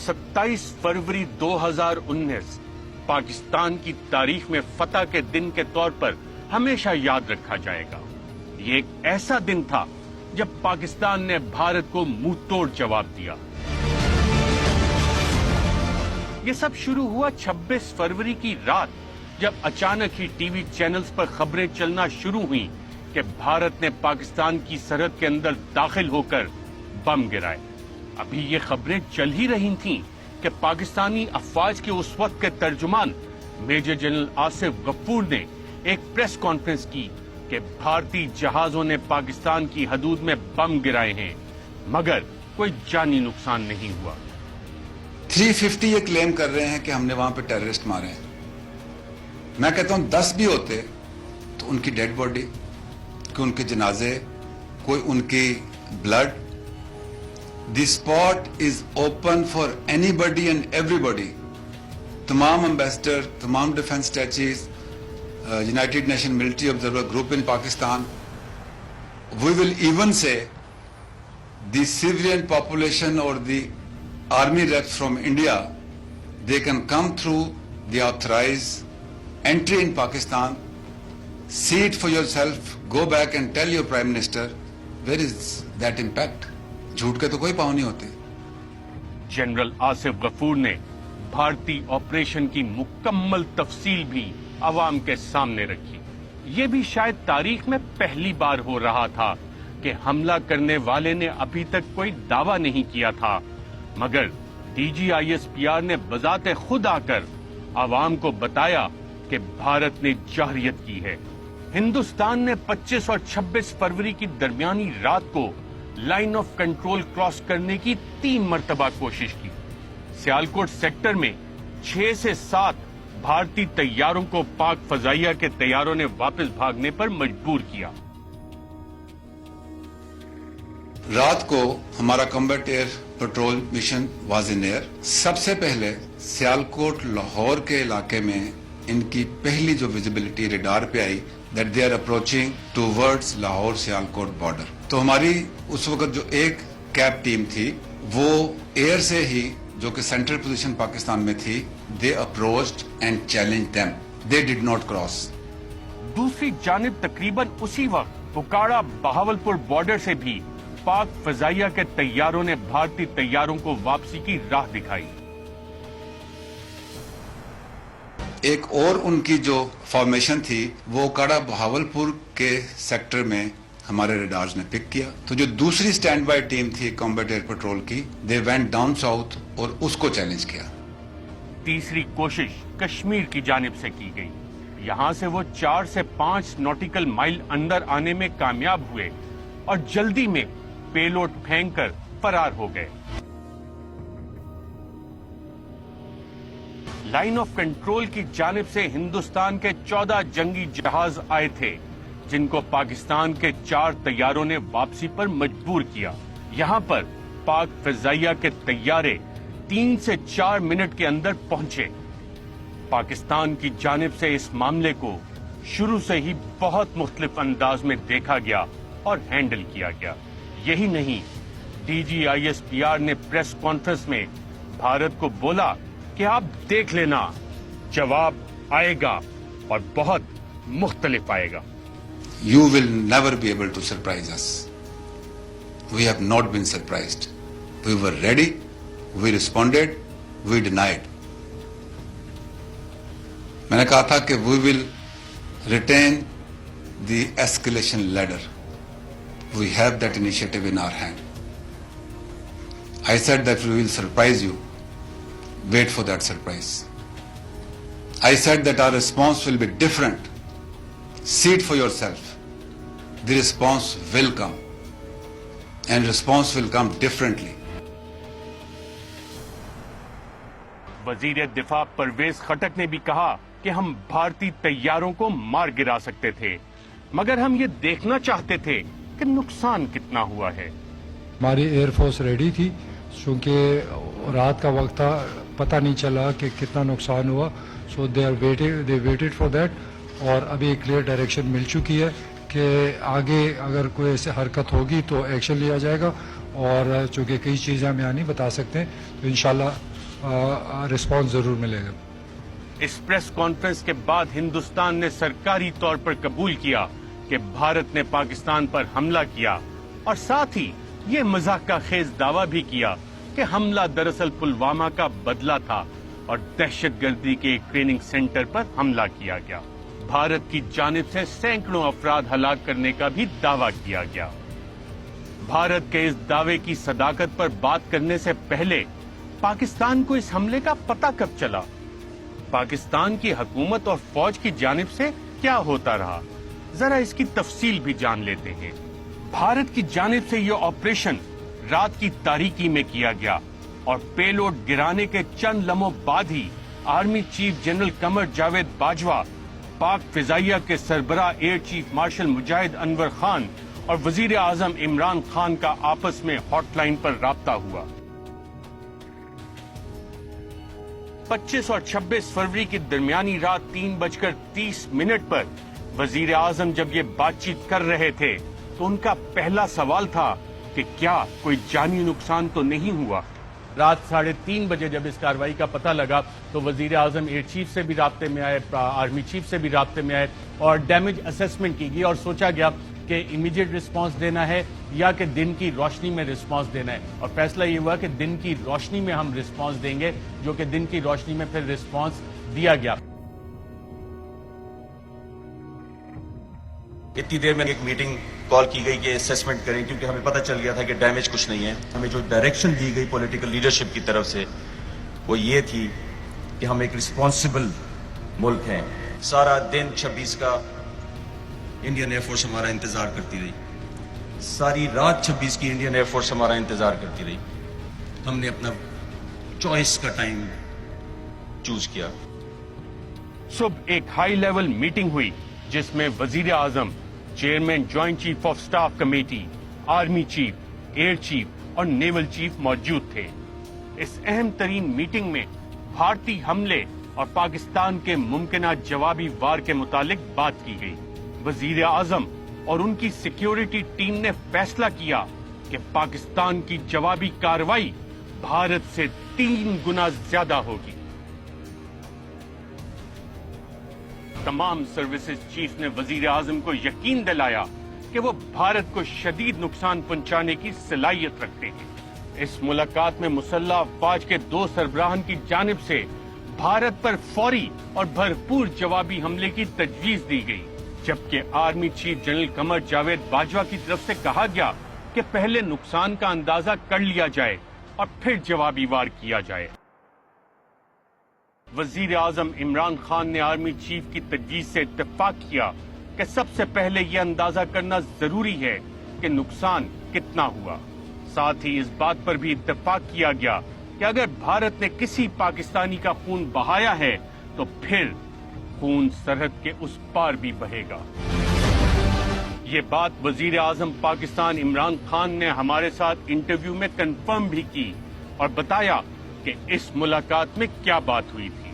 27 फरवरी 2019 पाकिस्तान की तारीख में फतह के दिन के तौर पर हमेशा याद रखा जाएगा। ये एक ऐसा दिन था जब पाकिस्तान ने भारत को मुंह तोड़ जवाब दिया। ये सब शुरू हुआ 26 फरवरी की रात, जब अचानक ही टीवी चैनल्स पर खबरें चलना शुरू हुई कि भारत ने पाकिस्तान की सरहद के अंदर दाखिल होकर बम गिराए। अभी ये खबरें चल ही रही थीं कि पाकिस्तानी अफवाज के उस वक्त के तर्जुमान मेजर जनरल आसिफ गफूर ने एक प्रेस कॉन्फ्रेंस की कि भारतीय जहाजों ने पाकिस्तान की हदूद में बम गिराए हैं, मगर कोई जानी नुकसान नहीं हुआ। 350 ये क्लेम कर रहे हैं कि हमने वहां पे टेररिस्ट मारे हैं। मैं कहता हूं 10 भी होते तो उनकी डेड बॉडी, कि उनके जनाजे, कोई उनकी blood, the spot is open for anybody and everybody. तमाम एम्बेसडर, तमाम defence attachés, United Nation military observer group in Pakistan, we will even say the civilian population और the army reps from India, they can come through the authorized entry in Pakistan, see it for yourself, go back and tell your Prime Minister, where is that impact? झूठ के तो कोई पाँव नहीं होते। General Asif Ghafoor ने भारतीय ऑपरेशन की मुकम्मल तफसील भी अवाम के सामने रखी। ये भी शायद तारीख में पहली बार हो रहा था कि हमला करने वाले ने अभी तक कोई दावा नहीं किया था, मगर DGISPR ने बजाते खुद आकर आवाम को बताया कि भारत ने जहरियत की है। हिंदुस्तान ने 25 और 26 फरवरी की दरमियानी रात को लाइन ऑफ कंट्रोल क्रॉस करने की 3 मरतबा कोशिश की। सियालकोट सेक्टर में 6 से 7 भारतीय तैयारों को पाक फजाइया के तैयारों ने वापस भागने पर मजबूर किया। रात को हमारा combat air petrol mission was in air. सबसे पहले सियालकोट लाहौर के इलाके में इनकी पहली जो विजिबिलिटी रेडार पे आई, that they are approaching towards Lahore Sialkot border. तो हमारी उस वक्त जो एक कैब टीम थी, वो एयर से ही, जो कि सेंट्रल पोजीशन पाकिस्तान में थी, they approached and challenge them. They did not cross. दूसरी जानिब तकरीबन उसी वक्त पुकाड़ा बहावलपुर बॉर्डर से भी पाक फजाइया के तैयारों ने भारतीय तैयारों को वापसी की राह दिखाई। एक और उनकी जो फॉर्मेशन थी, वो काड़ा बहावलपुर के सेक्टर में हमारे रेडार्स ने पिक किया। तो जो दूसरी स्टैंड बाय टीम थी कॉम्बैट एयर पेट्रोल की, दे वेंट डाउन साउथ और उसको चैलेंज किया। तीसरी कोशिश कश्मीर की जानिब से की गई। यहां से वो 4 से 5 नॉटिकल माइल अंदर आने में कामयाब हुए और जल्दी में पेलोड फेंककर फरार हो गए। लाइन ऑफ कंट्रोल की जानिब से हिंदुस्तान के 14 जंगी जहाज आए थे, जिनको पाकिस्तान के 4 तैयारों ने वापसी पर मजबूर किया। यहां पर पाक फजाइया के तैयारे 3 से 4 मिनट के अंदर पहुंचे। पाकिस्तान की जानिब से इस मामले को शुरू से ही बहुत मुख्तलिफ अंदाज में देखा गया और हैंडल किया गया। यही नहीं, DGISPR ने प्रेस कॉन्फ्रेंस में भारत को बोला कि आप देख लेना, जवाब आएगा और बहुत मुख्तलिफ आएगा। You will never be able to surprise us. We have not been surprised. We were ready, we responded, we denied. मैंने कहा था कि we will retain the escalation ladder. We have that initiative in our hand. I said that we will surprise you. Wait for that surprise. I said that our response will be different. See it for yourself. The response will come. And response will come differently. वजीर दिफा परवेज खटक ने भी कहा कि हम भारतीय तैयारों को मार गिरा सकते थे, मगर हम ये देखना चाहते थे कि नुकसान कितना हुआ है। हमारी एयरफोर्स रेडी थी, क्योंकि रात का वक्त था, पता नहीं चला कि कितना नुकसान हुआ। सो दे वेटेड फॉर दैट, और अभी एक क्लियर डायरेक्शन मिल चुकी है कि आगे अगर कोई ऐसे हरकत होगी तो एक्शन लिया जाएगा। और चूँकि कई चीज़ें हम यहाँ नहीं बता सकते, तो इंशाल्लाह रिस्पॉन्स ज़रूर मिलेगा. इस प्रेस कॉन्फ्रेंस के बाद हिंदुस्तान ने सरकारी तौर पर कबूल किया कि भारत ने पाकिस्तान पर हमला किया और साथ ही ये मजाक का खेज दावा भी किया कि हमला दरअसल पुलवामा का बदला था और दहशतगर्दी के एक ट्रेनिंग सेंटर पर हमला किया गया. भारत की जानिब से सैकड़ों अफराद हलाक करने का भी दावा किया गया. भारत के इस दावे की सदाकत पर बात करने से पहले पाकिस्तान को इस हमले का पता कब चला, पाकिस्तान की हुकूमत और फौज की जानिब से क्या होता रहा, जरा इसकी तफसील भी जान लेते हैं. भारत की जानिब से यह ऑपरेशन रात की तारीकी में किया गया और पेलोड गिराने के चंद लम्हों बाद ही army chief general Qamar Javed Bajwa, पाक फिजाइया के सरबराह एयर चीफ मार्शल मुजाहिद अनवर खान और वजीर आजम इमरान खान का आपस में हॉटलाइन पर राब्ता हुआ. 25 और 26 फरवरी की दरमियानी रात 3:30 पर वजीर आजम जब ये बातचीत कर रहे थे तो उनका पहला सवाल था कि क्या कोई जानी नुकसान तो नहीं हुआ. रात 3:30 बजे जब इस कार्रवाई का पता लगा तो वजीर आजम एयर चीफ से भी राब्ते में आए, आर्मी चीफ से भी राब्ते में आए और डैमेज असेसमेंट की गई और सोचा गया कि इमीडिएट रिस्पांस देना है या कि दिन की रोशनी में रिस्पांस देना है. और फैसला ये हुआ कि दिन की रोशनी में हम रिस्पांस देंगे, जो कि दिन की रोशनी में फिर रिस्पांस दिया गया. इतनी देर में एक मीटिंग कॉल की गई कि असेसमेंट करें, क्योंकि हमें पता चल गया था कि डैमेज कुछ नहीं है. हमें जो डायरेक्शन दी गई पॉलिटिकल लीडरशिप की तरफ से वो ये थी कि हम एक रिस्पॉन्सिबल मुल्क हैं. सारा दिन 26 का इंडियन एयरफोर्स हमारा इंतजार करती रही, सारी रात 26 की इंडियन एयरफोर्स हमारा इंतजार करती रही. हमने अपना चॉइस का टाइम चूज किया. सुबह एक हाई लेवल मीटिंग हुई जिसमें वजीर आजम, chairman joint chief of staff committee, army chief, air chief और नेवल चीफ मौजूद थे. इस अहम तरीन मीटिंग में भारतीय हमले और पाकिस्तान के मुमकिना जवाबी वार के मुतालिक बात की गई. वजीर आजम और उनकी सिक्योरिटी टीम ने फैसला किया कि पाकिस्तान की जवाबी कार्रवाई भारत से 3 गुना ज्यादा होगी. तमाम सर्विसेज चीफ ने वजीर आजम को यकीन दिलाया कि वो भारत को शदीद नुकसान पहुंचाने की सलाहियत रखते हैं. इस मुलाकात में मुसल्लह अफवाज के 2 सरबराहान की जानिब से भारत पर फौरी और भरपूर जवाबी हमले की तजवीज दी गई, जबकि army chief general Qamar Javed Bajwa की तरफ से कहा गया कि पहले नुकसान का अंदाजा कर लिया जाए और फिर जवाबी वार किया जाए. वजीर आजम इमरान खान ने आर्मी चीफ की तजवीज से इत्तेफाक किया कि सबसे पहले यह अंदाजा करना जरूरी है कि नुकसान कितना हुआ. साथ ही इस बात पर भी इत्तेफाक किया गया कि अगर भारत ने किसी पाकिस्तानी का खून बहाया है तो फिर खून सरहद के उस पार भी बहेगा. ये बात वजीर आजम पाकिस्तान इमरान खान ने हमारे साथ इंटरव्यू में कंफर्म भी की और बताया कि इस मुलाकात में क्या बात हुई थी.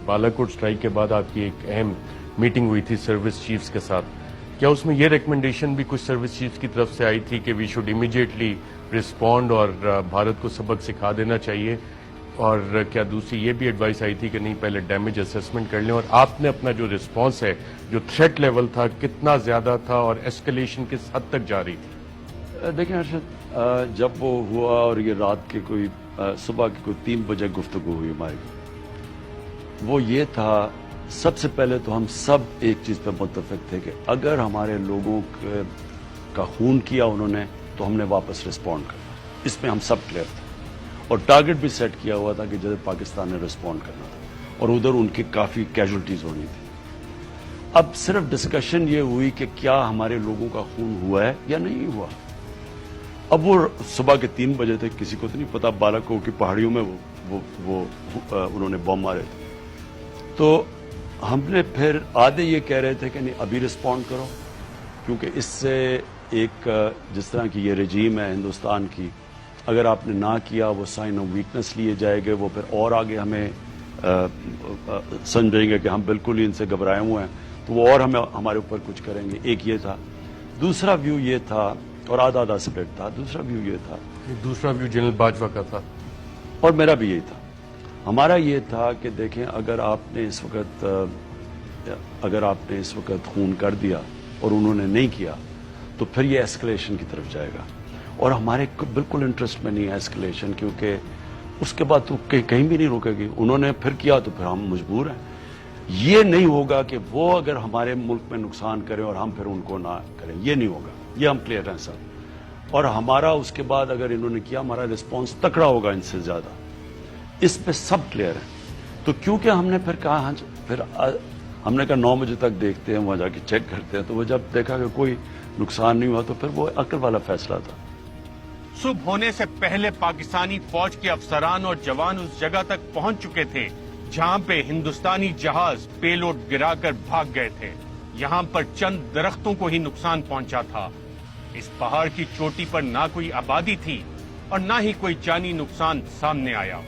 बालाकोट स्ट्राइक के बाद आपकी एक अहम मीटिंग हुई थी सर्विस चीफ्स के साथ. क्या उसमें यह रिकमेंडेशन भी कुछ सर्विस चीफ्स की तरफ से आई थी कि वी शुड इमीडिएटली रिस्पॉन्ड और भारत को सबक सिखा देना चाहिए, और क्या दूसरी ये भी एडवाइस आई थी कि नहीं पहले डैमेज असेसमेंट कर लें, और आपने अपना जो रिस्पॉन्स है, जो थ्रेट लेवल था, कितना ज्यादा था और एस्केलेशन किस हद तक जा रही थी? देखिए हर्षद, जब वो हुआ और ये रात के कोई सुबह के कोई 3 बजे गुफ्तगू हुई हमारी, वो ये था, सबसे पहले तो हम सब एक चीज पे मुत्तफिक थे कि अगर हमारे लोगों का खून किया उन्होंने तो हमने वापस रिस्पॉन्ड करना. इसमें हम सब क्लियर थे और टारगेट भी सेट किया हुआ था कि जैसे पाकिस्तान ने रिस्पॉन्ड करना था और उधर उनकी काफी कैजुअल्टीज होनी थी. अब सिर्फ डिस्कशन ये हुई कि क्या हमारे लोगों का खून हुआ है या नहीं हुआ. अब वो सुबह के 3 बजे थे, किसी को तो नहीं पता, बालाकोट की पहाड़ियों में वो उन्होंने बम मारे थे. तो हमने फिर आधे ये कह रहे थे कि नहीं अभी रिस्पॉन्ड करो, क्योंकि इससे एक जिस तरह की ये रजीम है हिंदुस्तान की, अगर आपने ना किया वो साइन ऑफ वीकनेस लिए जाएंगे, वो फिर और आगे हमें समझेंगे कि हम बिल्कुल ही इनसे घबराए हुए हैं, तो वो और हमारे ऊपर कुछ करेंगे. एक ये था. दूसरा व्यू ये था, और आधा आधा स्प्लिट था. दूसरा व्यू ये था, दूसरा व्यू जनरल बाजवा का था और मेरा भी यही था ہمارا یہ تھا کہ دیکھیں اگر آپ نے اس وقت خون کر دیا اور انہوں نے نہیں کیا تو پھر یہ ایسکلیشن کی طرف جائے گا، اور ہمارے بالکل انٹرسٹ میں نہیں ہے ایسکلیشن، کیونکہ اس کے بعد تو کہیں بھی نہیں رکے گی. انہوں نے پھر کیا تو پھر ہم مجبور ہیں. یہ نہیں ہوگا کہ وہ اگر ہمارے ملک میں نقصان کریں اور ہم پھر ان کو نہ کریں، یہ نہیں ہوگا. یہ ہم کلیئر ہیں سر. اور ہمارا اس کے بعد اگر انہوں نے کیا، ہمارا رسپانس تکڑا ہوگا ان سے زیادہ. اس پہ سب کلیئر ہے. تو کیونکہ ہم نے پھر کہا پھر ہم نے کہا 9 بجے تک دیکھتے ہیں، وہاں جا کے چیک کرتے ہیں. تو وہ جب دیکھا کہ کوئی نقصان نہیں ہوا تو پھر وہ عقل والا فیصلہ تھا. صبح ہونے سے پہلے پاکستانی فوج کے افسران اور جوان اس جگہ تک پہنچ چکے تھے جہاں پہ ہندوستانی جہاز پے لوڈ گرا کر بھاگ گئے تھے. یہاں پر چند درختوں کو ہی نقصان پہنچا تھا. اس پہاڑ کی چوٹی پر نہ کوئی آبادی تھی اور نہ ہی کوئی جانی نقصان سامنے آیا.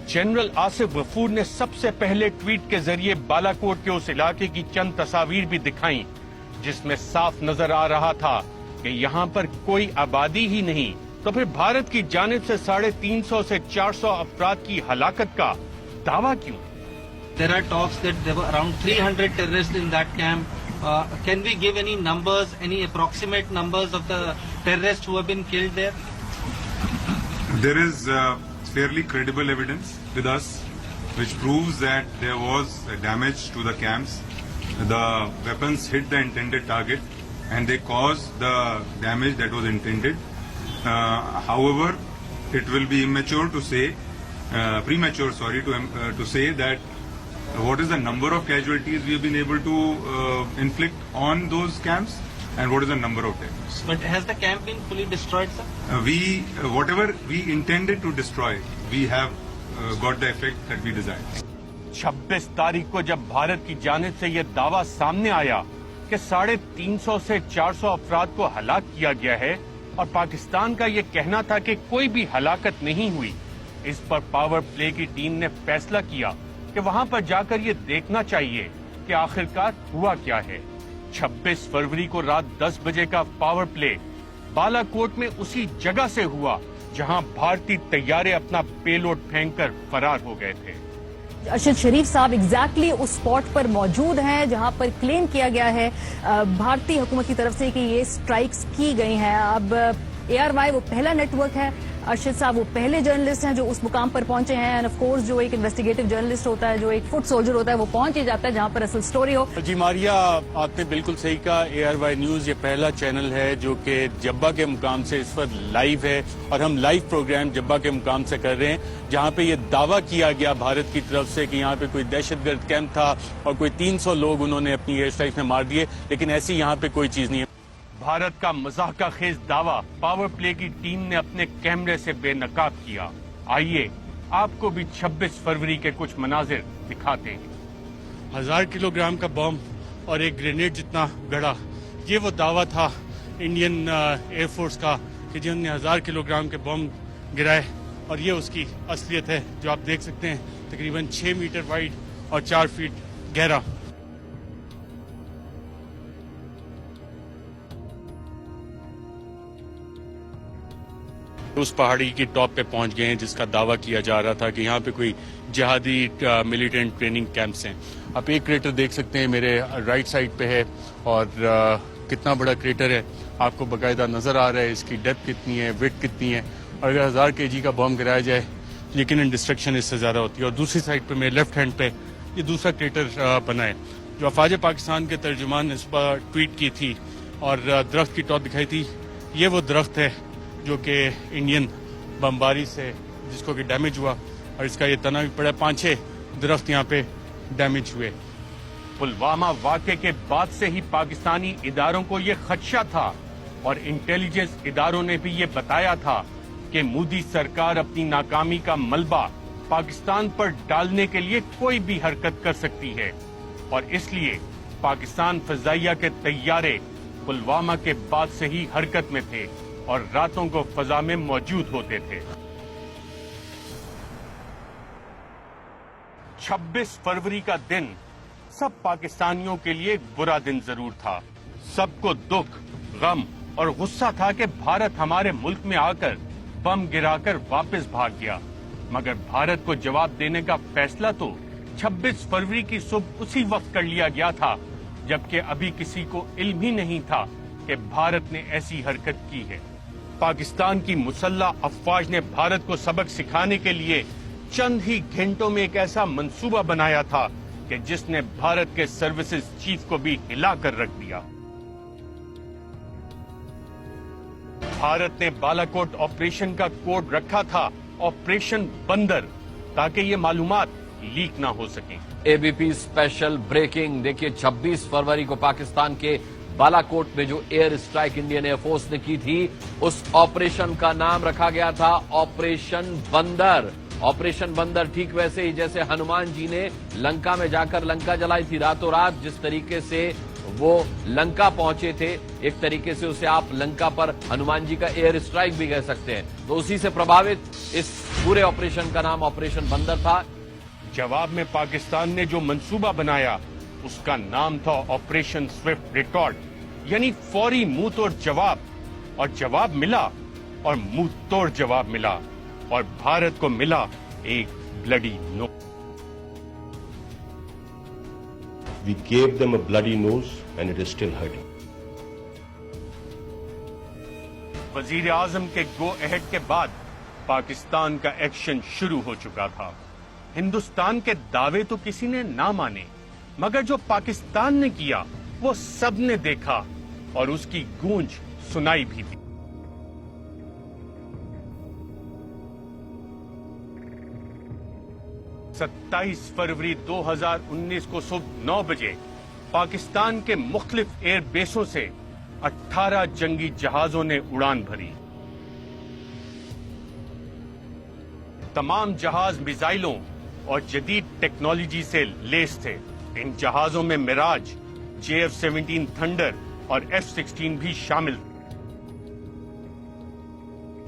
جنرل آصف غفور نے سب سے پہلے ٹویٹ کے ذریعے بالا کوٹ کے اس علاقے کی چند تصاویر بھی دکھائیں جس میں صاف نظر آ رہا تھا کہ یہاں پر کوئی آبادی ہی نہیں. تو پھر بھارت کی جانب سے 350 سے 400 افراد کی ہلاکت کا دعویٰ کیوں؟ There are talks that there were around 300 terrorists in that camp. Can we give any numbers, any approximate numbers of the terrorists who have been killed there? There is fairly credible evidence with us which proves that there was damage to the camps. The weapons hit the intended target and they caused the damage that was intended. However, it will be premature to say that what is the number of casualties we have been able to inflict on those camps and what is the number of deaths. But has the camp been fully destroyed, sir? Whatever we intended to destroy, we have got the effect that we desired. 26 تاریخ کو جب بھارت کی جانب سے یہ دعویٰ سامنے آیا کہ 350 سے 400 افراد کو ہلاک کیا گیا ہے اور پاکستان کا یہ کہنا تھا کہ کوئی بھی ہلاکت نہیں ہوئی، اس پر پاور پلے کی ٹیم نے فیصلہ کیا کہ وہاں پر جا کر یہ دیکھنا چاہیے کہ آخرکار ہوا کیا ہے. 26 فروری کو رات 10 بجے کا پاور پلے بالا کوٹ میں اسی جگہ سے ہوا جہاں بھارتی طیارے اپنا پے لوڈ پھینک کر فرار ہو گئے تھے. ارشد شریف صاحب ایگزیکٹلی اس اسپاٹ پر موجود ہیں جہاں پر کلیم کیا گیا ہے بھارتی حکومت کی طرف سے کہ یہ اسٹرائکس کی گئی ہیں. اب ARY وہ پہلا نیٹ ورک ہے، ارشد صاحب وہ پہلے جرنلسٹ ہیں جو اس مقام پر پہنچے ہیں. اینڈ آف کورس جو ایک انویسٹیگیٹو جرنلسٹ ہوتا ہے، جو ایک فٹ سولجر ہوتا ہے، وہ پہنچ ہی جاتا ہے جہاں پر اصل سٹوری ہو. جی ماریا، آپ نے بالکل صحیح کہا. ARY نیوز یہ پہلا چینل ہے جو کہ جبہ کے مقام سے اس وقت لائیو ہے اور ہم لائیو پروگرام جبہ کے مقام سے کر رہے ہیں جہاں پہ یہ دعویٰ کیا گیا بھارت کی طرف سے کہ یہاں پہ کوئی دہشت گرد کیمپ تھا اور کوئی 300 لوگ انہوں نے اپنی ایئر اسٹرائک میں مار دیے، لیکن ایسی یہاں پہ کوئی چیز نہیں ہے. بھارت کا مضحکہ خیز دعویٰ پاور پلے کی ٹیم نے اپنے کیمرے سے بے نقاب کیا. آئیے آپ کو بھی 26 فروری کے کچھ مناظر دکھاتے ہیں. 1000 کلو گرام کا بم اور ایک گرینیڈ جتنا گڑا، یہ وہ دعویٰ تھا انڈین ایئر فورس کا کہ جنہوں نے 1000 کلو گرام کے بم گرائے، اور یہ اس کی اصلیت ہے جو آپ دیکھ سکتے ہیں. تقریباً 6 میٹر وائڈ اور 4 فٹ گہرا. اس پہاڑی کی ٹاپ پہ پہنچ گئے ہیں جس کا دعویٰ کیا جا رہا تھا کہ یہاں پہ کوئی جہادی ملیٹنٹ ٹریننگ کیمپس ہیں. آپ ایک کریٹر دیکھ سکتے ہیں میرے رائٹ سائڈ پہ ہے اور کتنا بڑا کریٹر ہے آپ کو باقاعدہ نظر آ رہا ہے. اس کی ڈیپتھ کتنی ہے، ویڈتھ کتنی ہے، اور اگر 1000 kg کا بم گرایا جائے یقیناً ڈسٹرکشن اس سے زیادہ ہوتی ہے. اور دوسری سائڈ پہ میرے لیفٹ ہینڈ پہ یہ دوسرا کریٹر بنا ہے جو افواج پاکستان کے ترجمان نے اس پر ٹویٹ کی تھی اور درخت کی ٹاپ دکھائی تھی. یہ وہ درخت ہے جو کہ انڈین بمباری سے جس کو کہ ڈیمیج ہوا، اور اس کا یہ تنا بھی پڑا. 5-6 درخت یہاں پہ ڈیمیج ہوئے. پلوامہ واقعے کے بعد سے ہی پاکستانی اداروں کو یہ خدشہ تھا اور انٹیلیجنس اداروں نے بھی یہ بتایا تھا کہ مودی سرکار اپنی ناکامی کا ملبہ پاکستان پر ڈالنے کے لیے کوئی بھی حرکت کر سکتی ہے، اور اس لیے پاکستان فضائیہ کے طیارے پلوامہ کے بعد سے ہی حرکت میں تھے اور راتوں کو فضا میں موجود ہوتے تھے. 26 فروری کا دن سب پاکستانیوں کے لیے ایک برا دن ضرور تھا. سب کو دکھ، غم اور غصہ تھا کہ بھارت ہمارے ملک میں آ کر بم گرا کر واپس بھاگ گیا. मगर भारत को जवाब देने का फैसला तो 26 फरवरी की सुबह उसी वक्त कर लिया गया था, जबकि अभी किसी को इल्म ही नहीं था कि भारत ने ऐसी हरकत की है। पाकिस्तान की मुसल्लह अफवाज ने भारत को सबक सिखाने के लिए चंद ही घंटों में एक ऐसा मंसूबा बनाया था कि जिसने भारत के सर्विसेज चीफ को भी हिलाकर रख दिया। भारत ने बालाकोट ऑपरेशन का कोड रखा था ऑपरेशन बंदर, ताकि ये मालूमात लीक ना हो सके। ABP special breaking. देखिए 26 फरवरी को पाकिस्तान के बालाकोट में जो एयर स्ट्राइक इंडियन एयरफोर्स ने की थी, उस ऑपरेशन का नाम रखा गया था ऑपरेशन बंदर। ऑपरेशन बंदर ठीक वैसे ही जैसे हनुमान जी ने लंका में जाकर लंका जलाई थी रातों रात, जिस तरीके से वो लंका पहुंचे थे, एक तरीके से उसे आप लंका पर हनुमान जी का एयर स्ट्राइक भी कह सकते हैं। तो उसी से प्रभावित इस पूरे ऑपरेशन का नाम ऑपरेशन बंदर था। जवाब में पाकिस्तान ने जो मंसूबा बनाया उसका नाम था ऑपरेशन स्विफ्ट रिटॉर्ट, यानी फौरी मुंह तोड़ जवाब। और जवाब मिला और मुंह तोड़ जवाब मिला, और भारत को मिला एक bloody nose. We gave them a bloody nose and it is still hurting. वजीर आजम के गो अहेड के बाद पाकिस्तान का एक्शन शुरू हो चुका था। हिंदुस्तान के दावे तो किसी ने ना माने, मगर जो पाकिस्तान ने किया वो सबने देखा और उसकी गूंज सुनाई भी दी। सत्ताईस फरवरी 2019 को सुबह 9 बजे पाकिस्तान के मुख्तलिफ एयर बेसों से 18 जंगी जहाजों ने उड़ान भरी। तमाम जहाज मिसाइलों और जदीद टेक्नोलॉजी से लेस थे। इन जहाजों में मिराज, JF-17 थंडर और F-16 भी शामिल थे।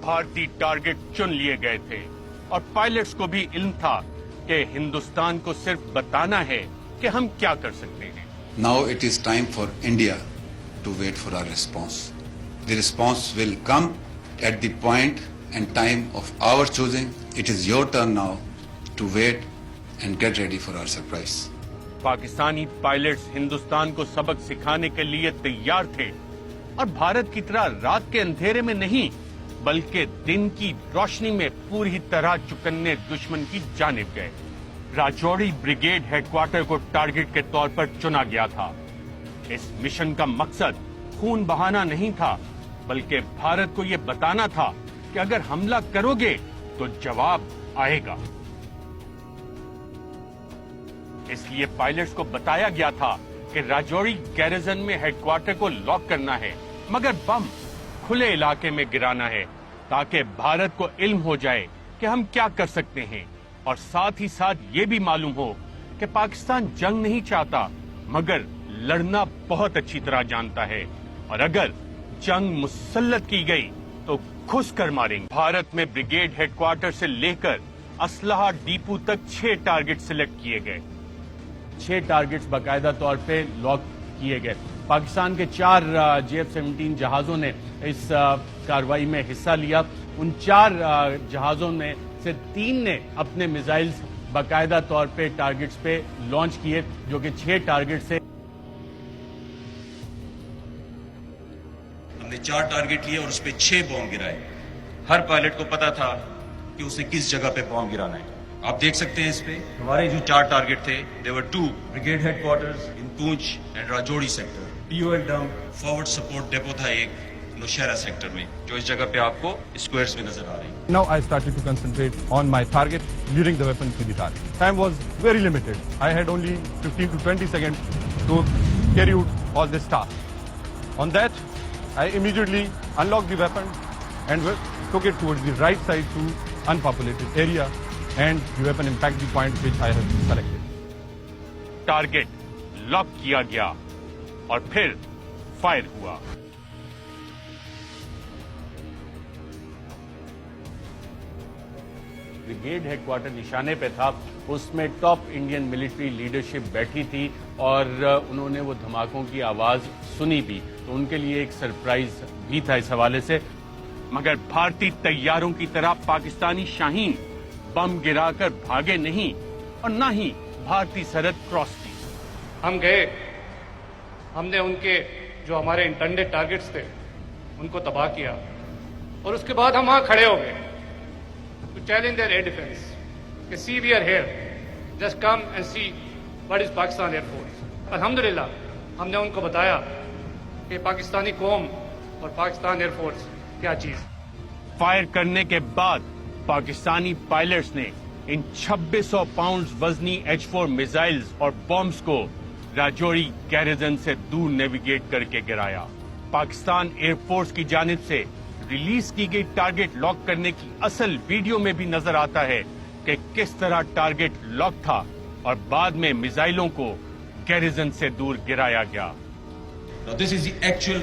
भारतीय टारगेट चुन लिए गए थे और पायलट्स को भी इल्म था कि हिंदुस्तान को सिर्फ बताना है कि हम क्या कर सकते हैं। Now it is time for India to wait for our response. The response will come at the point and time of our choosing. It is your turn now to wait and get ready for our surprise. Pakistani pilots Hindustan को सबक सिखाने के लिए तैयार थे, और भारत की तरह रात के अंधेरे में नहीं बल्कि दिन की रोशनी में पूरी तरह चुकन्ने दुश्मन की जानिब गए। राजौरी ब्रिगेड हेडक्वार्टर को टारगेट के तौर पर चुना गया था। इस मिशन का मकसद खून बहाना नहीं था, बल्कि भारत को यह बताना था कि अगर हमला करोगे तो जवाब आएगा। इसलिए पायलट्स को बताया गया था कि राजौरी गैरिजन में हेडक्वार्टर को लॉक करना है, मगर बम खुले इलाके में गिराना है, ताकि भारत को इल्म हो जाए कि हम क्या कर सकते हैं, और साथ ही साथ ये भी मालूम हो कि पाकिस्तान जंग नहीं चाहता मगर लड़ना बहुत अच्छी तरह जानता है, और अगर जंग मुसल्लत की गई तो घुस कर मारेंगे। भारत में ब्रिगेड हेडक्वार्टर से लेकर असलहा डिपो तक 6 टारगेट सिलेक्ट किए गए। 6 टारगेट्स बाकायदा तौर पे लॉक किए गए। पाकिस्तान के 4 JF-17 जहाजों ने इस कार्रवाई में हिस्सा लिया। उन 4 जहाजों में से 3 ने अपने मिसाइल्स बाकायदा तौर पे टारगेट्स पे लॉन्च किए, जो कि 6 टारगेट से हमने 4 टारगेट लिए और उस पे 6 बॉम्ब गिराए। हर पायलट को पता था कि उसे किस जगह पे बॉम्ब गिराना है। आप देख सकते हैं इस पे हमारे जो 4 टारगेट थे, देवर 2 brigade headquarters in Poonch and Rajouri sector. POL dump forward support depot था एक नौशहरा सेक्टर में, जो इस जगह पे आपको स्क्वायर्स में नजर आ रही है। Now I started to concentrate on my target, leading the weapon to the target. Time was very limited. I had only 15 to 20 seconds to carry out all this task. On that, I immediately unlocked the weapon and took it towards the right side to unpopulated area, and the weapon impacted the point which I have selected. Target lock किया गया और फिर fire हुआ। Brigade headquarter निशाने पे था, उसमें top Indian military leadership बैठी थी और उन्होंने वो धमाकों की आवाज सुनी भी, तो उनके लिए एक सरप्राइज भी था इस हवाले से। मगर भारतीय तैयारों की तरह पाकिस्तानी शाहीन बम गिराकर भागे नहीं और न ही भारतीय सरहद क्रॉस की। हम गए, हमने उनके जो हमारे इंटेंडेड टारगेट्स थे उनको तबाह किया और उसके बाद हम वहां खड़े हो गए to challenge their air defence कि see we are here, just come and see what is Pakistan air force. अल्हम्दुलिल्लाह हमने उनको बताया कि पाकिस्तानी कौम और पाकिस्तान एयरफोर्स क्या चीज। फायर करने के बाद पाकिस्तानी पायलट्स ने इन 2600 पाउंड वजनी H-4 मिसाइल्स और बॉम्ब्स को राजौरी गैरिजन से दूर नेविगेट करके गिराया। पाकिस्तान एयरफोर्स की जानिब से रिलीज की गई टारगेट लॉक करने की असल वीडियो में भी नजर आता है कि किस तरह टारगेट लॉक था और बाद में मिसाइलों को गैरिजन से दूर गिराया गया। Now this is the actual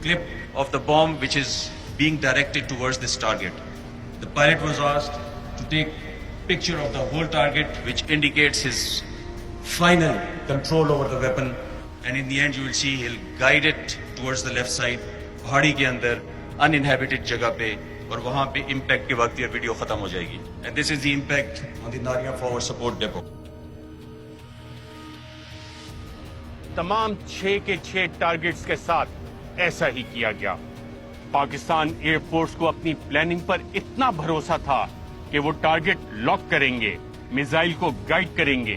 clip of the bomb which is being directed towards this target. The pilot was asked to take picture of the whole target which indicates his final control over the weapon, and in the end you will see he'll guide it towards the left side, पहाड़ी के अंदर uninhabited जगह पे, और वहां पे impact के वक्त ये वीडियो खत्म हो जाएगी। And this is the impact on the Naria Forward Support Depot. तमाम 6 के 6 टारगेट्स के साथ ऐसा ही किया गया। पाकिस्तान एयरफोर्स को अपनी प्लानिंग पर इतना भरोसा था कि वो टारगेट लॉक करेंगे, मिसाइल को गाइड करेंगे,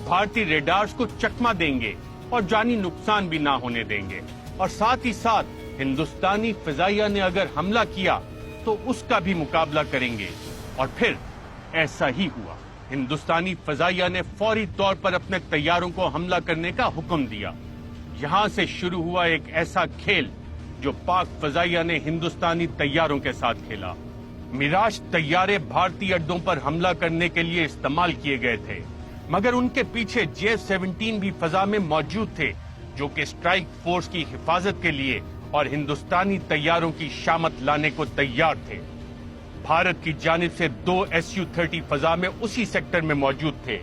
भारतीय रेडार्स को चकमा देंगे और जानी नुकसान भी ना होने देंगे, और साथ ही साथ हिंदुस्तानी फिजाइया ने अगर हमला किया तो उसका भी मुकाबला करेंगे। और फिर ऐसा ही हुआ। हिंदुस्तानी फजाइया ने फौरी तौर पर अपने तैयारों को हमला करने का हुक्म दिया। यहां से शुरू हुआ एक ऐसा खेल जो पाक फजाइया ने हिंदुस्तानी तैयारों के साथ खेला। मिराज तैयारे भारतीय अड्डों पर हमला करने के लिए इस्तेमाल किए गए थे, मगर उनके पीछे J-17 भी फजा में मौजूद थे, जो कि स्ट्राइक फोर्स की हिफाजत के लिए और हिंदुस्तानी तैयारों की शामत लाने को तैयार थे। भारत की जानिब से 2 Su-30 फजा में उसी सेक्टर में मौजूद थे।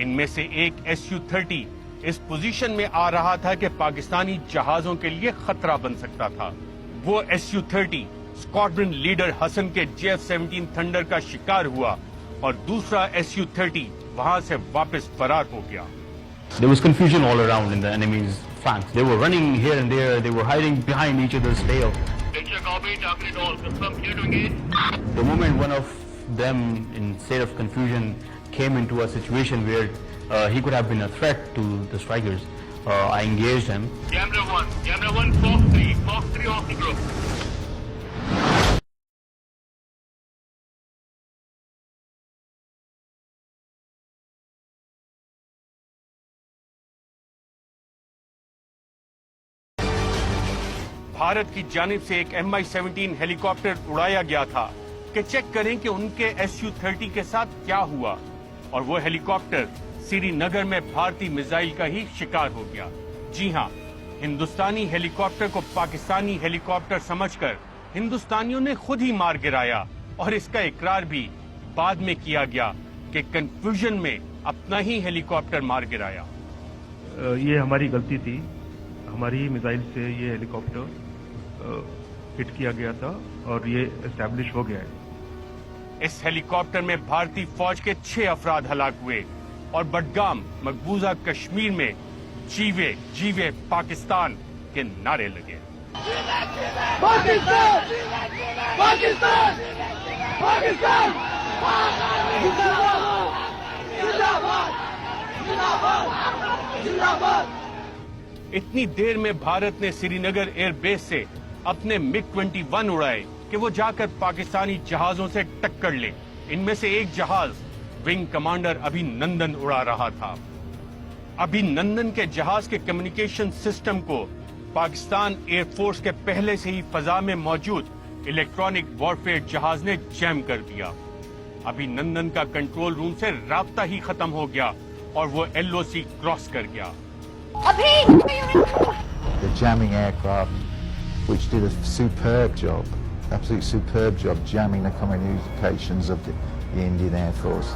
इनमें से एक Su-30 इस पोजीशन में आ रहा था कि पाकिस्तानी जहाजों के लिए खतरा बन सकता था। वो Su-30 स्क्वाड्रन लीडर हसन के J-17 थंडर का शिकार हुआ और दूसरा Su-30 वहां से वापस फरार हो गया। There was confusion all around in the enemy's flanks. They were running here and there. They were hiding behind each other's tail. The moment one of them, in state of confusion, came into a situation where he could have been a threat to the strikers, I engaged him. Camera 1, Fox 3 off the group. Bharat की जानिब से एक Mi-17 helicopter उड़ाया गया था कि check करें कि उनके Su-30 के साथ क्या हुआ, और वो हेलीकॉप्टर श्रीनगर में भारतीय मिसाइल का ही शिकार हो गया। जी हां, हिंदुस्तानी हेलीकॉप्टर को पाकिस्तानी हेलीकॉप्टर समझकर हिंदुस्तानियों ने खुद ही मार गिराया, और इसका इकरार भी बाद में किया गया कि कंफ्यूजन में अपना ही हेलीकॉप्टर मार गिराया। ये हमारी गलती थी, हमारी मिसाइल से ये हेलीकॉप्टर हिट किया गया था और ये एस्टैब्लिश हो गया है। इस हेलीकॉप्टर में भारतीय फौज के 6 अफराद हलाक हुए और बडगाम मकबूजा कश्मीर में जीवे जीवे पाकिस्तान के नारे लगे। पाकिस्तान! पाकिस्तान! पाकिस्तान! जिंदाबाद! जिंदाबाद! जिंदाबाद! इतनी देर में भारत ने श्रीनगर एयरबेस से अपने MiG-21 उड़ाए कि वो जाकर पाकिस्तानी जहाजों से टक्कर ले। इनमें से एक जहाज विंग कमांडर अभिनंदन उड़ा रहा था। अभिनंदन के जहाज के कम्युनिकेशन सिस्टम को पाकिस्तान एयरफोर्स के पहले से ही फजा में मौजूद इलेक्ट्रॉनिक वॉरफेयर जहाज ने जैम कर दिया। अभिनंदन का कंट्रोल रूम से राब्ता ही खत्म हो गया और वो LOC क्रॉस कर गया। The jamming aircraft, which did a superb job, absolutely superb job jamming the communications of the Indian Air Force.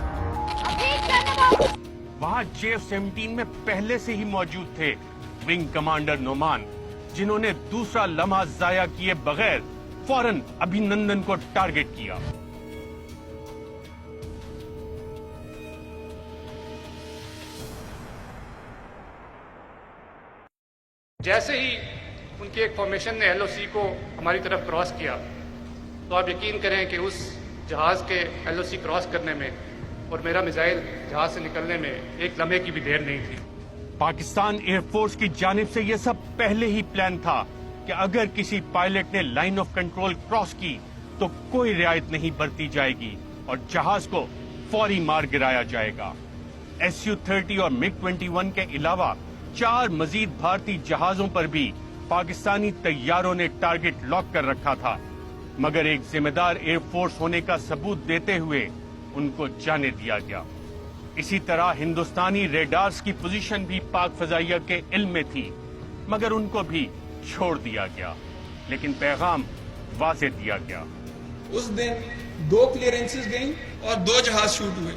वहां J-17 में पहले से ही मौजूद थे विंग कमांडर नोमान, जिन्होंने दूसरा लम्हा जाया किए बगैर फौरन अभिनंदन को टारगेट किया। जैसे ही उनकी एक फॉर्मेशन ने LOC को हमारी तरफ क्रॉस किया तो आप यकीन करें कि उस जहाज़ के LOC क्रॉस करने में और मेरा मिसाइल जहाज़ से निकलने में एक लम्हे की भी देर नहीं थी। पाकिस्तान एयरफोर्स की जानिब से यह सब पहले ही प्लान था कि अगर किसी पायलट ने लाइन ऑफ कंट्रोल क्रॉस की तो कोई रियायत नहीं बरती जाएगी और जहाज को फौरी मार गिराया जाएगा। Su-30 और MiG-21 के अलावा 4 मजीद भारतीय जहाजों पर भी पाकिस्तानी तैयारों ने टारगेट लॉक कर रखा था, मगर एक जिम्मेदार एयरफोर्स होने का सबूत देते हुए उनको जाने दिया गया। इसी तरह हिंदुस्तानी रेडार्स की पोजीशन भी पाक फजाइया के इल्म में थी, मगर उनको भी छोड़ दिया गया, लेकिन पैगाम वाज़ेह दिया गया। उस दिन 2 क्लियरेंसेस गई और 2 जहाज शूट हुए।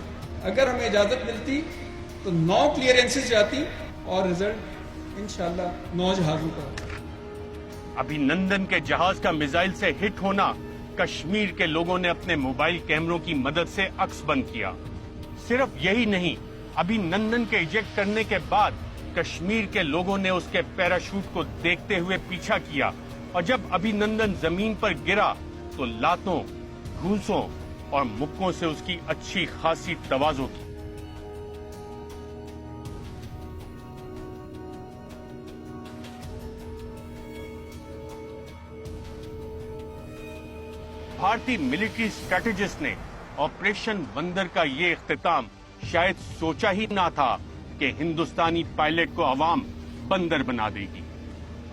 अगर हमें इजाजत मिलती तो 9 क्लियरेंसेस जाती और रिजल्ट इंशाल्लाह 9 जहाजों का। अभिनंदन के जहाज का मिसाइल से हिट होना कश्मीर के लोगों ने अपने मोबाइल कैमरों की मदद से अक्स बंद किया। सिर्फ यही नहीं, अभिनंदन के इजेक्ट करने के बाद कश्मीर के लोगों ने उसके पैराशूट को देखते हुए पीछा किया और जब अभिनंदन जमीन पर गिरा तो लातों, घूंसों और मुक्कों से उसकी अच्छी खासी तवाज़ो की। भारतीय मिलिट्री स्ट्रेटेजिस्ट ने ऑपरेशन बंदर का ये इख्तिताम शायद सोचा ही ना था कि हिंदुस्तानी पायलट को अवाम बंदर बना देगी।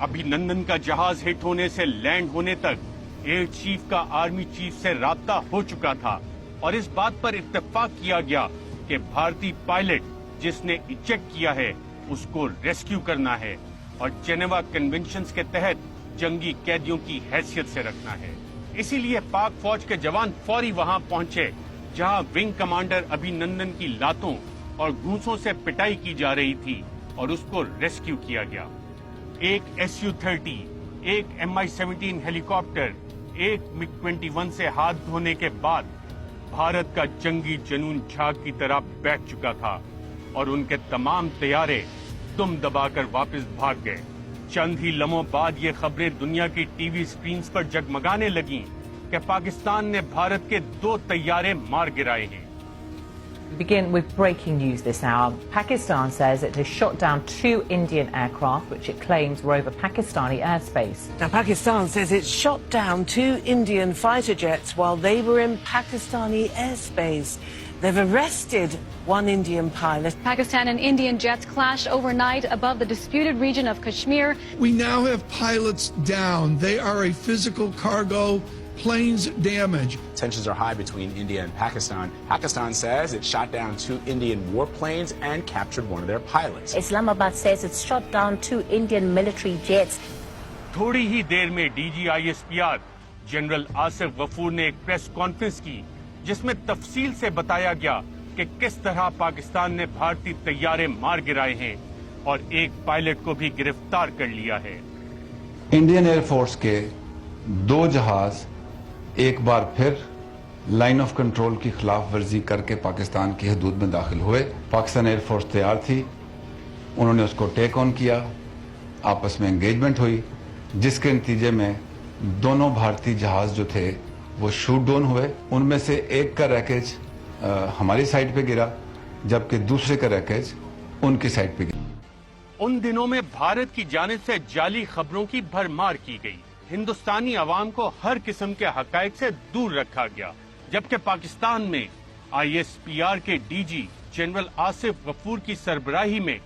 अभिनंदन का जहाज हिट होने से लैंड होने तक एयर चीफ का आर्मी चीफ से राब्ता हो चुका था और इस बात पर इत्तेफाक किया गया कि भारतीय पायलट जिसने इजेक्ट किया है उसको रेस्क्यू करना है और जेनेवा कन्वेंशंस के तहत जंगी कैदियों की हैसियत से रखना है। इसीलिए पाक फौज के जवान फौरी वहां पहुंचे जहां विंग कमांडर अभिनंदन की लातों और घूंसों से पिटाई की जा रही थी और उसको रेस्क्यू किया गया। एक Su-30, एक Mi-17 हेलीकॉप्टर, एक MiG-21 से हाथ धोने के बाद भारत का जंगी जनून झाग की तरह बैठ चुका था और उनके तमाम तैयारे दुम दबाकर वापस भाग गए। चंद ही लम्हों बाद ये खबरें दुनिया की टीवी स्क्रीन पर जगमगाने लगीं कि पाकिस्तान ने भारत के 2 तैयारे मार गिराए हैं। Begin with breaking news this hour. Pakistan says it has shot down 2 Indian aircraft which it claims were over Pakistani airspace. Now, Pakistan says it shot down 2 Indian fighter jets while they were in Pakistani airspace. They've arrested 1 Indian pilot. Pakistan and Indian jets clashed overnight above the disputed region of Kashmir. We now have pilots down. They are a physical cargo. Planes damaged. Tensions are high between India and Pakistan. Pakistan says it shot down 2 Indian warplanes and captured one of their pilots. Islamabad says it's shot down 2 Indian military jets. थोड़ी ही देर में DG ISPR general Asif Ghafoor ने एक press conference की जिसमें तफसील से बताया गया कि किस तरह पाकिस्तान ने भारतीय तैयारे मार गिराए हैं और एक पायलट को भी गिरफ्तार कर लिया है। इंडियन एयरफोर्स के 2 जहाज एक बार फिर लाइन ऑफ कंट्रोल की खिलाफ वर्जी करके पाकिस्तान की हदूद में दाखिल हुए। पाकिस्तान एयरफोर्स तैयार थी, उन्होंने उसको टेक ऑन किया, आपस में एंगेजमेंट हुई जिसके नतीजे में दोनों भारतीय जहाज जो थे वो शूट डाउन हुए। उनमें से एक का रैकेज हमारी साइड पे गिरा जबकि दूसरे का रैकेज उनकी साइड पे गिरा। उन दिनों में भारत की जानिब से जाली खबरों की भरमार की गई। हिंदुस्तानी आवाम को हर किस्म के हकायक से दूर रखा गया, जबकि पाकिस्तान में ISPR के DG जनरल आसिफ गफूर की सरबराही में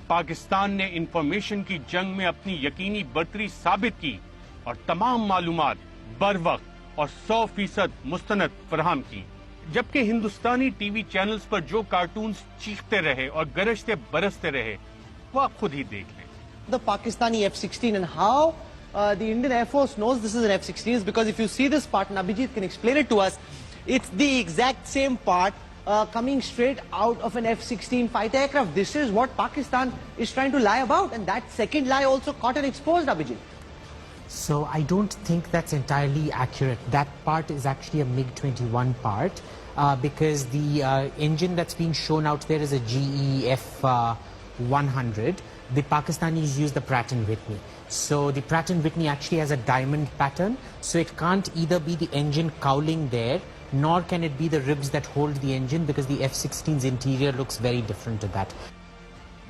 पाकिस्तान ने इंफॉर्मेशन की जंग में अपनी यकीनी बर्तरी साबित की और तमाम मालूमात बर वक्त और 100% मुस्तनद फराहम की। जबकि हिंदुस्तानी टीवी चैनल्स पर जो कार्टून्स चीखते रहे और गरजते बरसते रहे वो आप खुद ही देख लें। The Pakistani F-16 and how the Indian Air Force knows this is an F-16 is because if you see this part, and Abhijit can explain it to us, it's the exact same part coming straight out of an F-16 fighter aircraft. This is what Pakistan is trying to lie about, and that second lie also caught and exposed, Abhijit. So I don't think that's entirely accurate. That part is actually a MiG-21 part because the engine that's being shown out there is a GE F-100. the Pakistanis use the Pratt & Whitney. So the Pratt & Whitney actually has a diamond pattern, so it can't either be the engine cowling there, nor can it be the ribs that hold the engine, because the F-16's interior looks very different to that.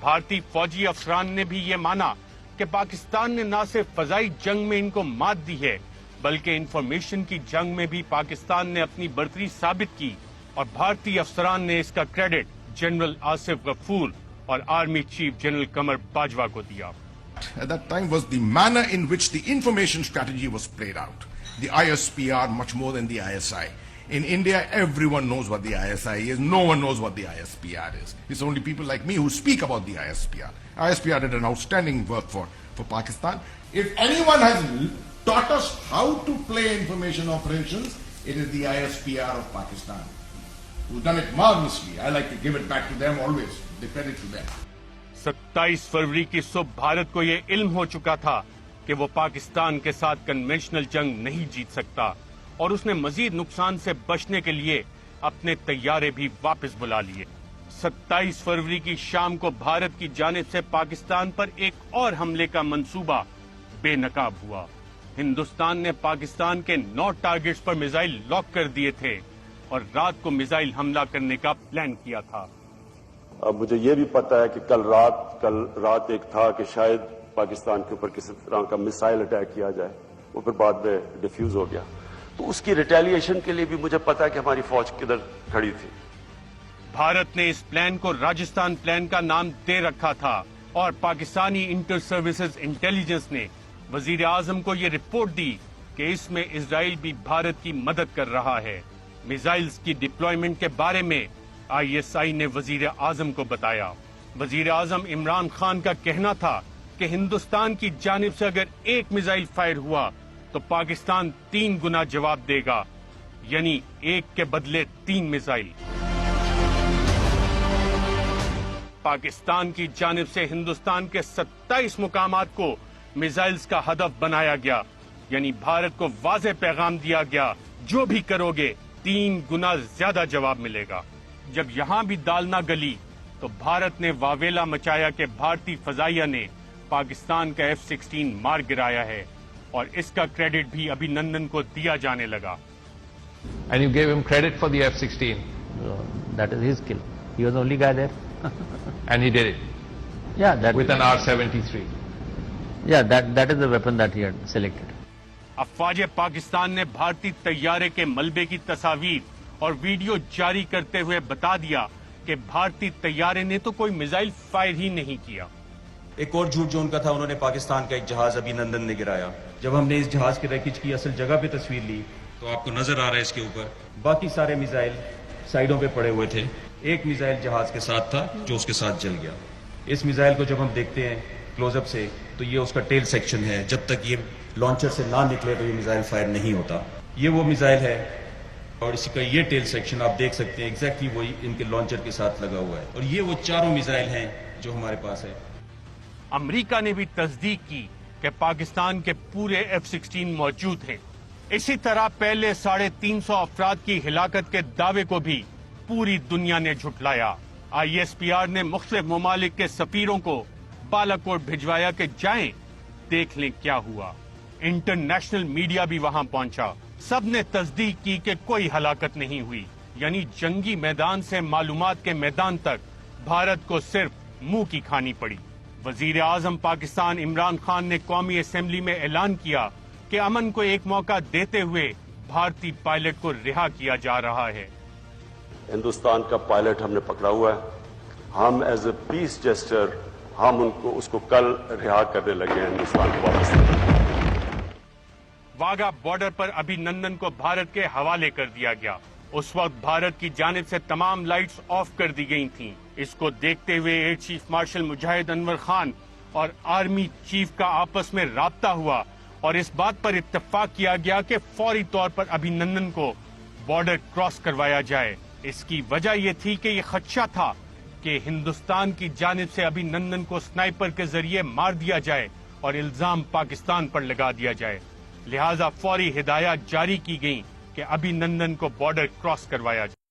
भारतीय फौजी अफसरान ने भी ये माना कि पाकिस्तान ने न सिर्फ फजाई जंग में इनको मात दी है, बल्कि इंफॉर्मेशन की जंग में भी पाकिस्तान ने अपनी बर्तरी साबित की, और भारतीय अफसरान ने इसका क्रेडिट जनरल आसिफ गफूर और आर्मी चीफ जनरल कमर बाजवा को दिया. At that time was the manner in which the information strategy was played out. The ISPR much more than the ISI. In India, everyone knows what the ISI is. No one knows what the ISPR is. It's only people like me who speak about the ISPR. ISPR did an outstanding work for Pakistan. If anyone has taught us how to play information operations, it is the ISPR of Pakistan, who've done it marvelously. I like to give it back to them always. The credit to them. 27 फरवरी की सुबह भारत को ये इल्म हो चुका था कि वो पाकिस्तान के साथ कन्वेंशनल जंग नहीं जीत सकता, और उसने मजीद नुकसान से बचने के लिए अपने तैयारे भी वापस बुला लिए. 27 फरवरी की शाम को भारत की जानिब से पाकिस्तान पर एक और हमले का मंसूबा बेनकाब हुआ. हिंदुस्तान ने पाकिस्तान के 9 टारगेट्स पर मिसाइल लॉक कर दिए थे और रात को मिसाइल हमला करने का प्लान किया था. अब मुझे ये भी पता है कि कल रात एक था कि शायद पाकिस्तान के ऊपर किसी तरह का मिसाइल अटैक किया जाए, वो फिर बाद में डिफ्यूज हो गया. तो उसकी रिटेलिएशन के लिए भी मुझे पता है कि हमारी फौज किधर खड़ी थी. भारत ने इस प्लान को राजस्थान प्लान का नाम दे रखा था, और पाकिस्तानी इंटर सर्विसेज इंटेलिजेंस ने वजीर आजम को ये रिपोर्ट दी कि इसमें इजराइल भी भारत की मदद कर रहा है. मिसाइल्स की डिप्लॉयमेंट के बारे में ISI ने वजीर आजम को बताया. वजीर आजम इमरान खान का कहना था कि हिंदुस्तान की जानिब से अगर एक मिसाइल फायर हुआ तो पाकिस्तान 3 गुना जवाब देगा, यानी एक के बदले 3 मिसाइल. पाकिस्तान की जानिब से हिंदुस्तान के 27 मुकामात को मिसाइल्स का हदफ बनाया गया, यानी भारत को वाज़ेह पैगाम दिया गया, जो भी करोगे 3 गुना ज्यादा जवाब मिलेगा. जब यहां भी दाल ना गली तो भारत ने वावेला मचाया कि भारतीय फजाइया ने पाकिस्तान का F-16 मार गिराया है, और इसका क्रेडिट भी अभिनंदन को दिया जाने लगा. And you gave him credit for the F-16. That is his skill. He was the only guy there. And he did it. Yeah, that with an R-73. Yeah, that is the weapon that he had selected. अफवाज Pakistan ने भारतीय तैयारे के मलबे की तस्वीर और video जारी करते हुए बता दिया कि भारतीय तैयारे ने तो कोई मिसाइल फायर ही नहीं किया. एक और झूठ जो उनका था, उन्होंने पाकिस्तान का एक जहाज अभिनंदन ने गिराया. जब हमने इस जहाज के रैकेज की असल जगह पे तस्वीर ली तो आपको नजर आ रहा है इसके ऊपर बाकी सारे मिसाइल साइडों पे पड़े हुए थे. एक मिसाइल जहाज के साथ था जो उसके साथ जल गया. इस मिसाइल को जब हम देखते हैं क्लोजअप से तो ये उसका टेल सेक्शन है. जब तक ये लॉन्चर से ना निकले तो ये मिसाइल फायर नहीं होता. ये वो मिसाइल है, और इसी का ये टेल सेक्शन आप देख सकते हैं एग्जैक्टली वही इनके लॉन्चर के साथ लगा हुआ है. और ये वो चारों मिसाइल हैं जो हमारे पास है. अमेरिका ने भी तस्दीक की कि पाकिस्तान के पूरे F-16 मौजूद हैं. इसी तरह पहले 350 अफराद की हिलाकत के दावे को भी पूरी दुनिया ने झुटलाया. ISPR ने मुख्तलिफ ममालिक के सफीरों को बालाकोट भिजवाया कि जाएं देख लें क्या हुआ. इंटरनेशनल मीडिया भी वहां पहुंचा. सब ने तस्दीक की कि कोई हलाकत नहीं हुई, यानी जंगी मैदान से मालूमात के मैदान तक भारत को सिर्फ मुंह की खानी पड़ी. वजीर आजम पाकिस्तान इमरान खान ने कौमी असेंबली में ऐलान किया कि अमन को एक मौका देते हुए भारतीय पायलट को रिहा किया जा रहा है. हिंदुस्तान का पायलट हमने पकड़ा हुआ है. हम एज ए पीस जेस्टर हम उसको कल रिहा करने लगे हैं हिंदुस्तान को वापस. वाघा बॉर्डर पर अभिनंदन को भारत के हवाले कर दिया गया. उस वक्त भारत की जानिब से तमाम लाइट्स ऑफ कर दी गई थीं. इसको देखते हुए एयर चीफ मार्शल मुजाहिद अनवर खान और आर्मी चीफ का आपस में राब्ता हुआ और इस बात पर इत्तेफाक किया गया कि फौरी तौर पर अभिनंदन को बॉर्डर क्रॉस करवाया जाए. इसकी वजह यह थी कि यह खदशा था कि हिंदुस्तान की जानिब से अभिनंदन को स्नाइपर के जरिए मार दिया जाए और इल्जाम पाकिस्तान पर लगा दिया जाए. लिहाजा फौरी हिदायत जारी की गई कि अभिनंदन को बॉर्डर क्रॉस करवाया जाए.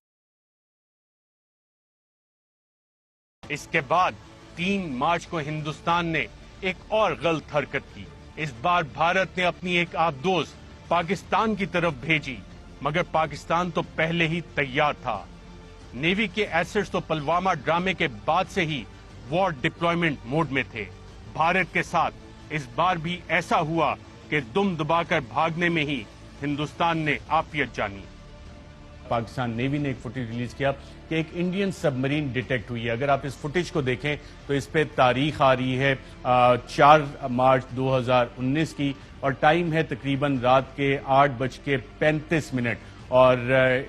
इसके बाद 3 मार्च को हिंदुस्तान ने एक और गलत हरकत की। इस बार भारत ने अपनी एक आबदोज पाकिस्तान की तरफ भेजी, मगर पाकिस्तान तो पहले ही तैयार था। नेवी के एसेट्स तो पुलवामा ड्रामे के बाद से ही वॉर डिप्लॉयमेंट मोड में थे। भारत के साथ इस बार भी ऐसा हुआ कि दुम दबाकर भागने में ही हिंदुस्तान ने आफियत जानी। पाकिस्तान नेवी ने एक फुटेज रिलीज किया कि एक इंडियन सबमरीन डिटेक्ट हुई है। अगर आप इस फुटेज को देखें तो इस पे तारीख आ रही है 4 मार्च 2019 की, और टाइम है तकरीबन रात के 8:35 और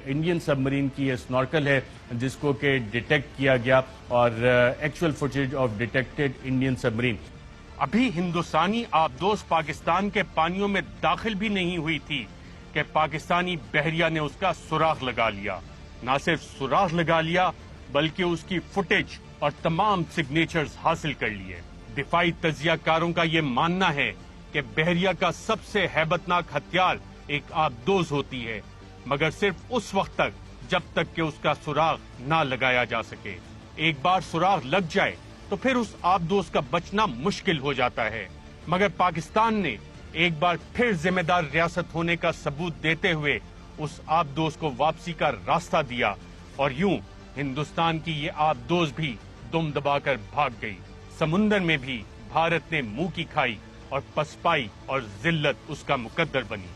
इंडियन सबमरीन की ये स्नॉर्कल है जिसको कि डिटेक्ट किया गया, और actual footage of detected Indian submarine. अभी हिंदुस्तानी आबदोज पाकिस्तान के पानियों में दाखिल भी नहीं हुई थी कि पाकिस्तानी बहरिया ने उसका सुराग लगा लिया। न सिर्फ सुराग लगा लिया बल्कि उसकी फुटेज और तमाम सिग्नेचर्स हासिल कर लिए। दिफाई तजियाकारों का ये मानना है कि बहरिया का सबसे हैबतनाक हथियार एक आबदोज होती है, मगर सिर्फ उस वक्त तक जब तक कि उसका सुराग ना लगाया जा सके। एक बार सुराग लग जाए तो फिर उस आबदोज का बचना मुश्किल हो जाता है। मगर पाकिस्तान ने एक बार फिर जिम्मेदार रियासत होने का सबूत देते हुए उस आबदोज को वापसी का रास्ता दिया, और यूं हिंदुस्तान की ये आबदोज भी दुम दबाकर भाग गई। समुंदर में भी भारत ने मुंह की खाई और पसपाई और जिल्लत उसका मुकद्दर बनी।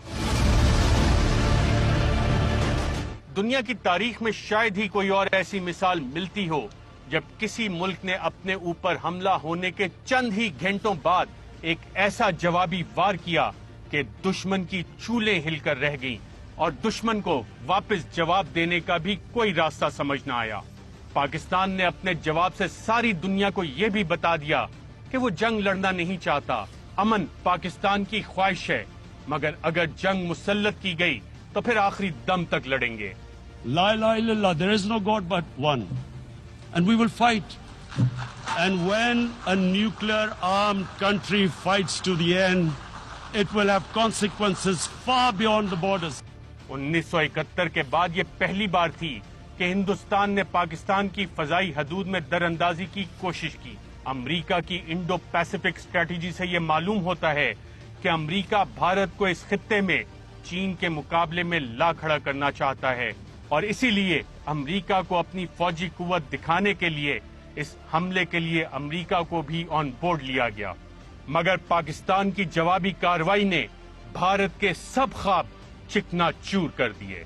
दुनिया की तारीख में शायद ही कोई और ऐसी मिसाल मिलती हो जब किसी मुल्क ने अपने ऊपर हमला होने के चंद ही घंटों बाद एक ऐसा जवाबी वार किया कि दुश्मन की चूलें हिलकर रह गईं और दुश्मन को वापस जवाब देने का भी कोई रास्ता समझ न आया। पाकिस्तान ने अपने जवाब से सारी दुनिया को यह भी बता दिया कि वो जंग लड़ना नहीं चाहता। अमन पाकिस्तान की ख्वाहिश है, मगर अगर जंग मुसल्लत की गई तो फिर आखिरी दम तक लड़ेंगे। La ilaha illallah, there is no God but one, and we will fight. And when a nuclear armed country fights to the end, it will have consequences far beyond the borders. 1971 के बाद ये पहली बार थी कि हिंदुस्तान ने पाकिस्तान की फजाई हदूद में दरअंदाजी की कोशिश की। अमेरिका की इंडो पैसिफिक स्ट्रेटेजी से ये मालूम होता है कि अमेरिका भारत को इस खित्ते में चीन के मुकाबले में ला खड़ा करना चाहता है, और इसीलिए अमेरिका को अपनी फौजी कुव्वत दिखाने के लिए इस हमले के लिए अमेरिका को भी ऑन बोर्ड लिया गया। मगर पाकिस्तान की जवाबी कार्रवाई ने भारत के सब ख्वाब चिकना चूर कर दिए।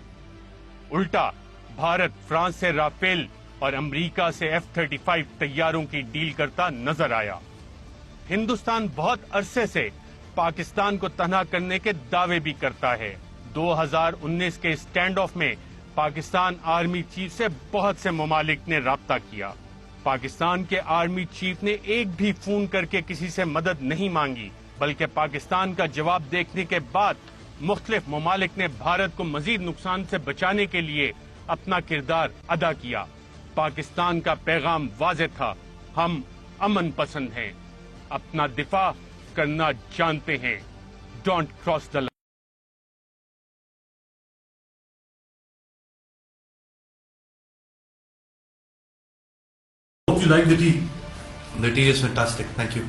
उल्टा भारत फ्रांस से राफेल और अमेरिका से F-35 तैयारों की डील करता नजर आया। हिंदुस्तान बहुत अरसे से पाकिस्तान को तनहा करने के दावे भी करता है। 2019 के स्टैंड ऑफ में पाकिस्तान आर्मी चीफ से बहुत से ममालिक ने राब्ता किया। पाकिस्तान के आर्मी चीफ ने एक भी फोन करके किसी से मदद नहीं मांगी, बल्कि पाकिस्तान का जवाब देखने के बाद मुख्तलिफ ममालिक ने भारत को मजीद नुकसान से बचाने के लिए अपना किरदार अदा किया। पाकिस्तान का पैगाम वाज़ेह था, हम अमन पसंद हैं, अपना दिफा करना जानते हैं, don't cross the line. Hope you like the tea. The tea is fantastic. Thank you.